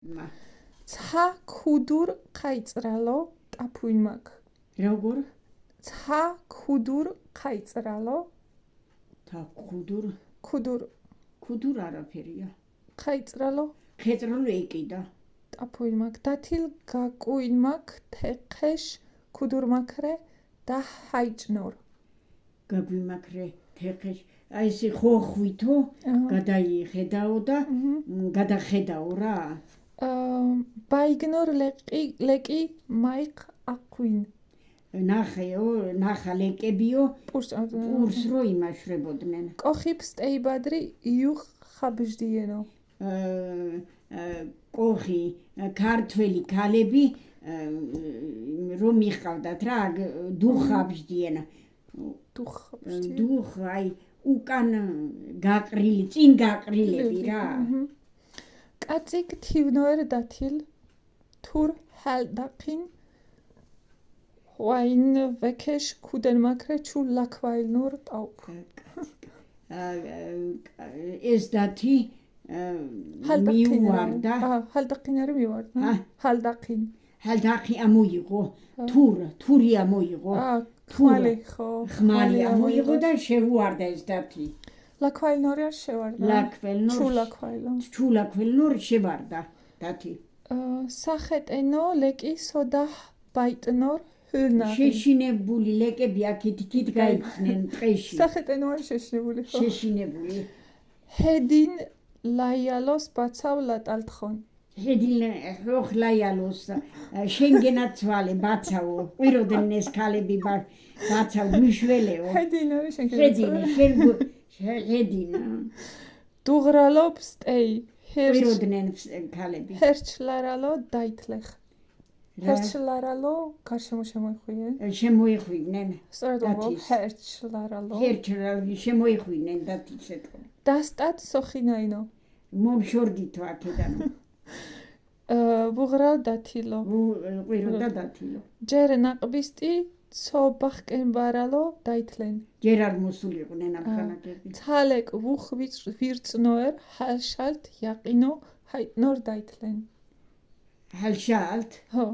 ცა ქუდურ ხაიწრალო ტაფუიმაქ როგორ? ცა ქუდურ ხაიწრალო თა ქუდურ ქუდურ არაფერია. ხაიწრალო ხეწრალო ეკიდა. ტაფუიმაქ დათილ გაკუიმაქ თეყეშ ქუდურმაქრე და ჰაიჭნორ გაგვიმაქრე თეყეშ აი ესე ხოხვითო გადაიხედაო და გადახედაო რა. ბაიგნორ ლეკი მაიქ აქვინ ნახა ლეკებიო პურს რო იმაშრებოდნენ. კოხიფ სტეიბადრი იუხ ხაბჟდიენო კოხი ქართველი ქალები რომ მიყავდათ რა დუხაბჟდიენ დუხ აი უკან გაყრილი წინ გაყრილები რა. კაციკ თივნოერ დათილ თურ ჰალდაყინ ვაინ ვეკეშ ქუდენ მაქრე ჩუ ლაქვაილნორ ტაუპ ეს დათი მიუვარდა ჰალდაყინ არის მივარდა ჰალდაყი ამოიღო თური ამოიღო ხმალი ამოიღო და შეუვარდა ეს დათი ლაქვაილნორი არ შევარდა ჩუ ლაქველნორ შევარდა დათი სახეტენო ლეკი სოდა ბაიტნორ შეშინებული ლეკები აქეთ გაიხსნენ ტყეში. სახეტენო არ შეშინებული ხო? შეშინებული. ჰედინ ლაიალოს ბაცავ ლატალთხონ. ჰედინ ხოხ ლაიალოს შენგენაცვალე ბაცავო. ყიროდნენ ეს ქალები ბაცავ მიშველეო. ჰედინ არის შენგენაცვალე. ჰედინ. დუღრალობს ტეი. ყიროდნენ ქალები. ჰერჩლარალო დაითლეხ. ჰერჩლარალო გარშემო შემოიხვიენ. შემოიხვიდნენ. სწორედ უბრალოდ ჰერჩლარალო. შემოიხვიდნენ დათი სიტყვა. დასტატ სოხინაინო. მომშორდითო აქედანო. ბუღრალ დათილო. ყვირო და დათილო. ჯერ ნაყბისტი ცობახკენბარალო დაითლენ. ჯერ არ მოსულიყვნენ ამხანაგები. ცალეკ ვუხ ვირწნოერ ჰალშალთ яყინო ჰაიტნორ დაითლენ. ჰალშალთ? ხო,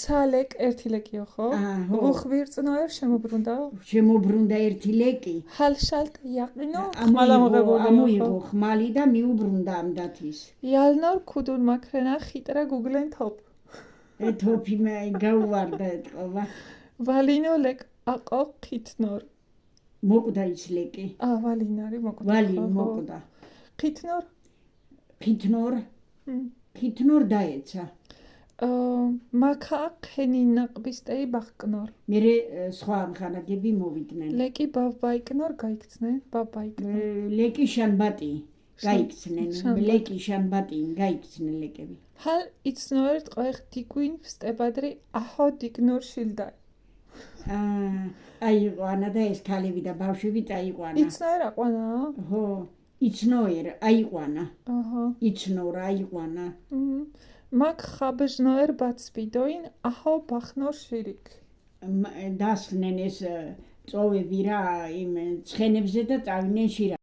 ცალეკ ერთი ლეკიო ხო? ვუხ ვირწნოერ შემობრუნდა ერთი ლეკი. ჰალშალთ яყინო ამოიღო ხმალი და მიუბრუნდა ამ დათის. იალნორ ქუდურ მაქრენა ხიტრა გუგლენ თოპ. თოპი გაუვარდა ეთყობა. ვალინო ლეკ აყო ხითნორ. მოკვდა ის ლეკი. ვალინარი მოკვდა. ვალინ მოკვდა. ხითნორ დაეცა. მაქა ხენი ნაყბისტეი ბახკნორ. მერე სხვა ამხანაგები მოვიდნენ. ლეკი ბავბაიკნორ გაიქცნენ. ლეკი შანბატი გაიქცნენ. ლეკი შანბატი გაიქცნენ ლეკები. ჰალ იცნოერთ ყოეხ დიგვინ სტებადრი აჰო დიგნორ შილდაი. აიყვანა და ეს ქალები და ბავშვები წაიყვანა. იცნოერ აყვანა? ხო, იცნოერ აიყვანა. იცნორ აიყვანა. მაქ ხაბჟნოერ ბაცბიდოინ აჰო ბახნორ შირიკ. დასხნენ ეს წოვები რა იმ ცხენებზე და წავიდნენ შირაკში.